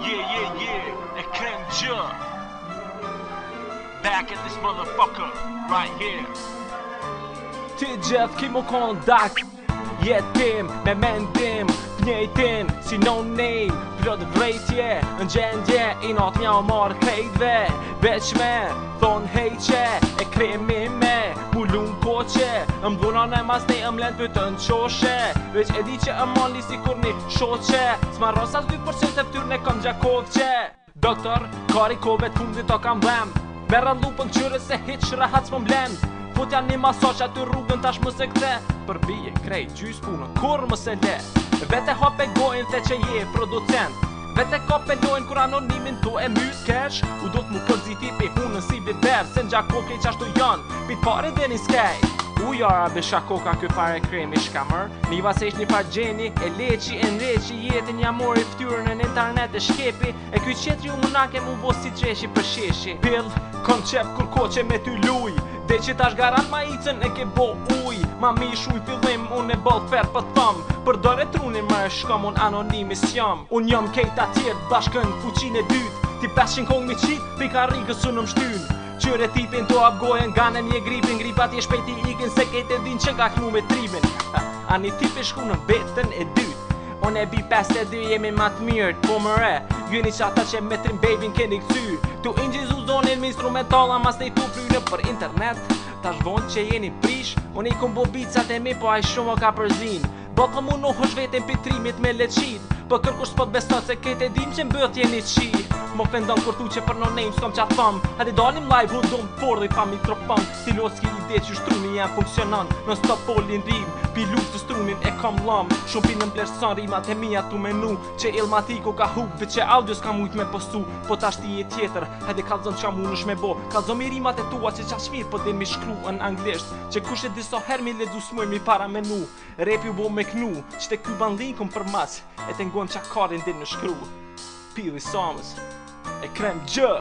Yeah, e krem gjë. Back at this motherfucker, right here. Ti gjithë ki mu kondak jetim me mendim njejtin si no name plot vrejtje në gjendje i not mja o marrë krejtve veç me thon hejqe e kremi me mullun koqe m'dhunan e mas ne m'len për të në qoshe veç e di që mali si kur një shoqe s'ma rosas 2% e ftyrën e kom gjakovqe doktor, kari kove t'fundit o kam blem merra lupën qyre se hit shrahat s'po m'blem Futja një masoq aty rrugën tash më se kthe Për bije krejt gjys punën kur më se le Vete hope gojnë the që je producent Vete kope lojnë kur anonimin tu e mys kesh U do t'mu përziti pe hunën si biber Se n'gja koke qashtu janë Pit pare dhe një skej U jara besha koka kë fare kremi shkamër Niva se ish një par gjeni E leqi e nreqi jetin ja mori ftyrën në internet e shkepi E kuj qetri u munake mu bo si dreshi për sheshi Pill, kom qep kur koqe me ty luj Dhe që tash garant ma icën e ke bo uj Ma mi shuj fillim unë e bol fer për thëm Për dore trunin më e shkom unë anonimis jam Unë jam kejta tjetë bashkën fuqin e dyt Ti 500 kong mi qit, pika rikës unë më shtyn Qyre tipin to abgojen, ganen je gripin Gripat je shpejti ikin se kejt e din që ka knu me trimin Ani tipi shku në betën e dyt Unë e bi 52 jemi ma të mirët, po më re Gjeni që ata që me trim babyn keni këcy Tu ingjizu zonin me instrumentala mas ne tu fryre për internet Ta shvon që jeni prish Unë i kom bo bicat e mi po aj shumë o ka përzin Botë mu në hësh vetin pitrimit me leqit Po kërkush s'po t'beston se kejt e dim që mbët jeni qi Më fendon kur thu që për no name s'kom qa thëm Hadi dalim live hudum fordi pa mikrofon Stilos ki ide që strumi jem funksionon Non stop folin rim Piluf të strumin e kom lam Shumë pinën plerson rimat e mija tu menu Që ilmatiku ka hub Dhe që audio s'ka mujt me postu Po ta shti e tjetër Hadi kalzon qa mu nësh me bo Kalzon mi rimat e tua që qa shmir Po din mi shkru në anglisht Që kush e diso her mi ledzu s'muj mi para menu Rap ju bo me knu Që te Kuban Linkum për mas E te ngojmë qa karin din në shkru Pili Samës E krem gjë